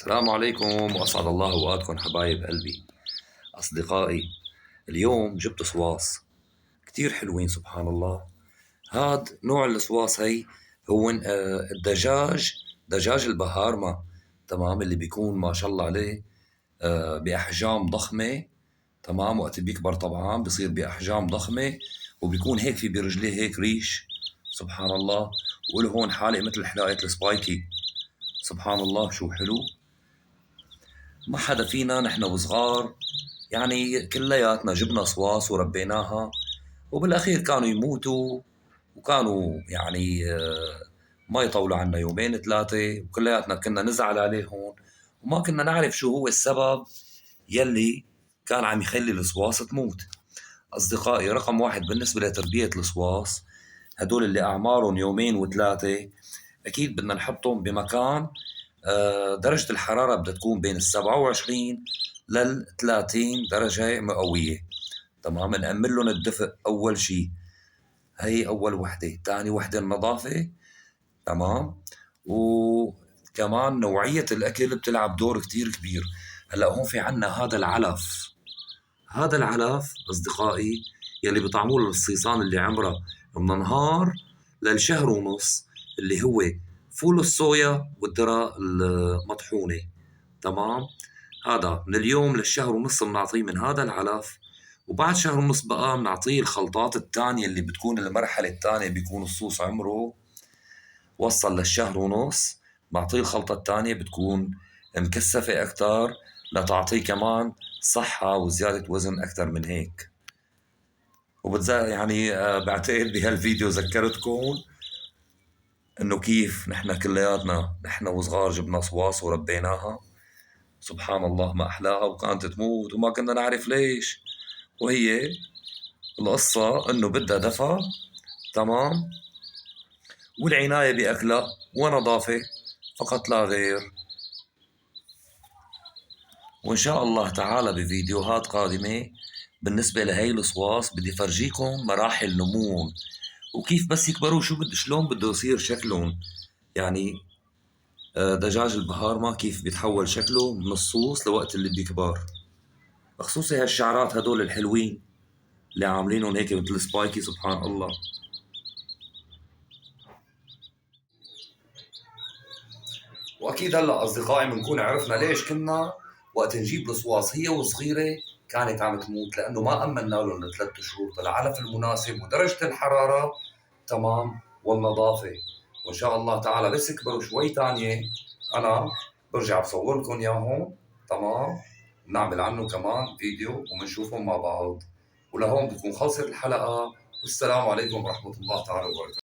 السلام عليكم وأسعد الله أوقاتكم حبايب قلبي. أصدقائي، اليوم جبت صواص كتير حلوين سبحان الله. هاد نوع الصواص هو الدجاج، دجاج البهارمة. تمام، اللي بيكون ما شاء الله عليه بأحجام ضخمة. تمام، وقت بيكبر طبعا بصير بأحجام ضخمة، وبيكون هيك في برجليه هيك ريش سبحان الله، وله هون حالق مثل حلاقة السبايكي. سبحان الله شو حلو. ما حدا فينا نحن وصغار يعني كلياتنا جبنا صواص وربيناها، وبالأخير كانوا يموتوا، وكانوا يعني ما يطولوا عنا يومين ثلاثة، وكلياتنا كنا نزعل عليهم، وما كنا نعرف شو هو السبب يلي كان عم يخلي الصواص تموت. أصدقائي، رقم واحد بالنسبة لتربية الصواص، هدول اللي أعمارهم يومين وثلاثة، أكيد بدنا نحطهم بمكان درجة الحرارة بدها تكون بين 27 لل 30 درجة مئوية. تمام، نأمن لهم الدفء أول شيء، هي أول وحدة. تاني وحدة النظافة. تمام، وكمان نوعية الأكل بتلعب دور كتير كبير. هلأ هون في عنا هذا العلف، هذا العلف أصدقائي يلي بطعموه للصيصان اللي عمرها من نهار للشهر ونص، اللي هو فول الصويا والذرة المطحونة. تمام، هذا من اليوم للشهر ونص بنعطيه من هذا العلف، وبعد شهر ونص بقى بنعطيه الخلطات الثانية اللي بتكون المرحلة الثانية، بيكون الصوص عمره وصل للشهر ونص، بعطيه الخلطة الثانية بتكون مكثفة أكتر لتعطيه كمان صحة وزيادة وزن أكتر من هيك. يعني بعتقد بهالفيديو ذكرتكم إنه كيف نحن كلياتنا نحن وصغار جبنا صواص وربيناها. سبحان الله ما أحلاها، وكانت تموت وما كنا نعرف ليش. وهي القصة إنه بدها دفى. تمام، والعناية بأكلها ونظافة فقط لا غير. وإن شاء الله تعالى بفيديوهات قادمة بالنسبة لهي الصواص بدي فرجيكم مراحل نموهم، وكيف بس يكبروا شلون بده يصير شكلهم. يعني دجاج البهار ما كيف بيتحول شكله من الصوص لوقت اللي بيكبر. بخصوصي هالشعرات هدول الحلوين اللي عاملينهم هيك مثل سبايكي سبحان الله. واكيد هلا اصدقائي بنكون عرفنا ليش كنا وقت نجيب الصواص هي وصغيره كانت عم تموت، لانه ما امنا لهم 3 شهور العلف المناسب ودرجه الحراره. تمام، والنظافه. وان شاء الله تعالى بس يكبروا شوي تانية انا برجع بصور لكم اياهم. تمام، بنعمل عنه كمان فيديو وبنشوفهم مع بعض. ولهون بتكون خلصت الحلقه، والسلام عليكم ورحمه الله تعالى وبركاته.